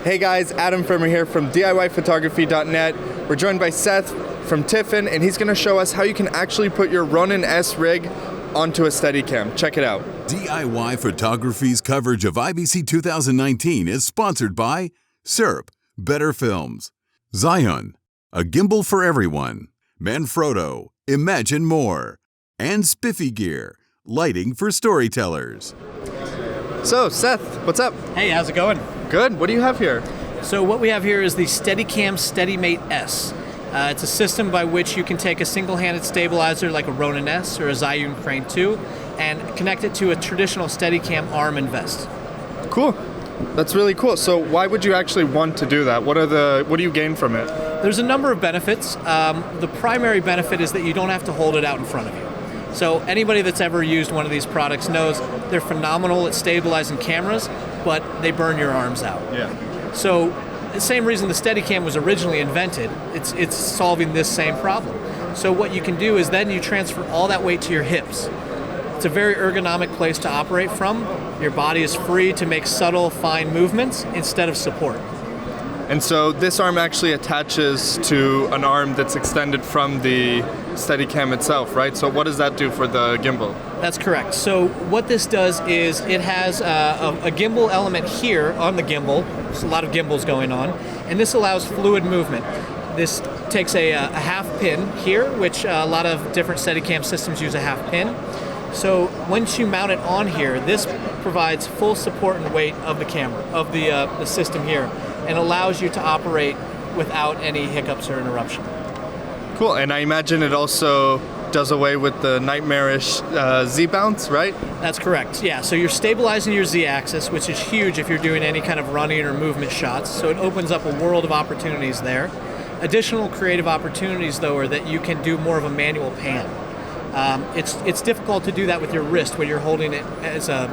Hey guys, Adam Firmer here from DIYPhotography.net. We're joined by Seth from Tiffin, and he's going to show us how you can actually put your Ronin-S rig onto a Steadicam. Check it out. DIY Photography's coverage of IBC 2019 is sponsored by SERP, Better Films, Zhiyun, a gimbal for everyone, Manfrotto, Imagine More, and Spiffy Gear, lighting for storytellers. So, Seth, what's up? Hey, how's it going? Good. What do you have here? So what we have here is the Steadicam Steadimate S. It's a system by which you can take a single-handed stabilizer like a Ronin-S or a Zhiyun Crane 2 and connect it to a traditional Steadicam arm and vest. Cool. That's really cool. So why would you actually want to do that? What do you gain from it? There's a number of benefits. The primary benefit is that you don't have to hold it out in front of you. So anybody that's ever used one of these products knows they're phenomenal at stabilizing cameras, but they burn your arms out. Yeah. So the same reason the Steadicam was originally invented, it's solving this same problem. So what you can do is then you transfer all that weight to your hips. It's a very ergonomic place to operate from. Your body is free to make subtle, fine movements instead of support. And so this arm actually attaches to an arm that's extended from the Steadicam itself, right? So what does that do for the gimbal? That's correct. So what this does is it has a gimbal element here on the gimbal. There's a lot of gimbals going on. And this allows fluid movement. This takes a half pin here, which a lot of different Steadicam systems use a half pin. So once you mount it on here, this provides full support and weight of the camera, of the system here, and allows you to operate without any hiccups or interruption. Cool, and I imagine it also does away with the nightmarish Z-bounce, right? That's correct, yeah. So you're stabilizing your Z-axis, which is huge if you're doing any kind of running or movement shots. So it opens up a world of opportunities there. Additional creative opportunities, though, are that you can do more of a manual pan. It's difficult to do that with your wrist when you're holding it as a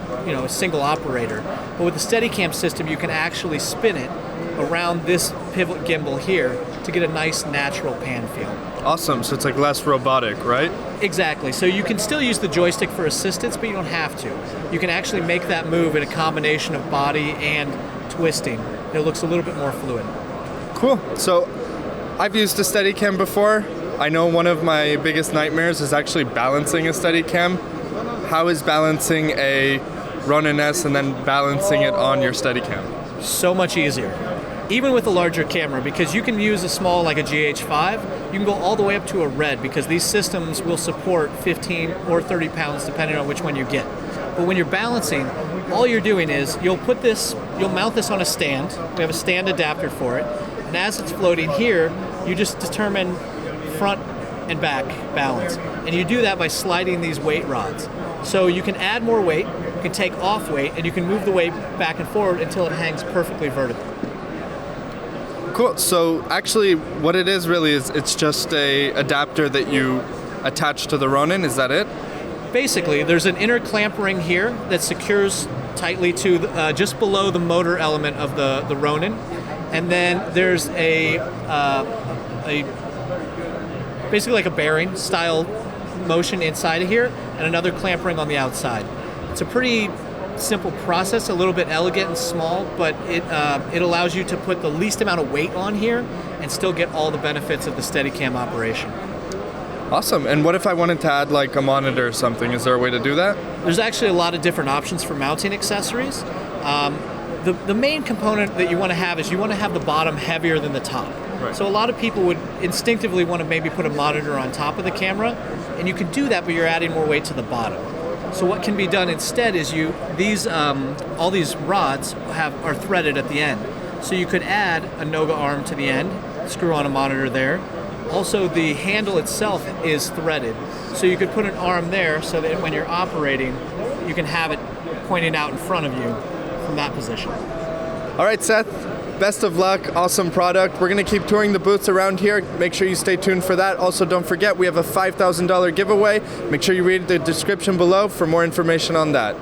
single operator. But with the Steadicam system, you can actually spin it around this pivot gimbal here to get a nice natural pan feel. Awesome, so it's like less robotic, right? Exactly, so you can still use the joystick for assistance, but you don't have to. You can actually make that move in a combination of body and twisting. It looks a little bit more fluid. Cool, so I've used a Steadicam before. I know one of my biggest nightmares is actually balancing a Steadicam. How is balancing a Ronin-S and then balancing it on your Steadicam? So much easier. Even with a larger camera, because you can use a small like a GH5, you can go all the way up to a Red because these systems will support 15 or 30 pounds depending on which one you get. But when you're balancing, all you're doing is you'll mount this on a stand. We have a stand adapter for it. And as it's floating here, you just determine front and back balance. And you do that by sliding these weight rods. So you can add more weight, you can take off weight, and you can move the weight back and forward until it hangs perfectly vertical. Cool, so actually what it is really is it's just a adapter that you attach to the Ronin, is that it? Basically, there's an inner clamp ring here that secures tightly to just below the motor element of the Ronin. And then there's basically like a bearing style motion inside of here and another clamp ring on the outside. It's a pretty simple process, a little bit elegant and small, but it allows you to put the least amount of weight on here and still get all the benefits of the Steadicam operation. Awesome, and what if I wanted to add like a monitor or something? Is there a way to do that? There's actually a lot of different options for mounting accessories. The main component that you want to have is you want to have the bottom heavier than the top. Right. So a lot of people would instinctively want to maybe put a monitor on top of the camera, and you can do that, but you're adding more weight to the bottom. So what can be done instead is all these rods are threaded at the end. So you could add a Noga arm to the end, screw on a monitor there. Also, the handle itself is threaded. So you could put an arm there so that when you're operating, you can have it pointing out in front of you from that position. All right, Seth, best of luck. Awesome product. We're going to keep touring the booths around here. Make sure you stay tuned for that. Also, don't forget, we have a $5,000 giveaway. Make sure you read the description below for more information on that.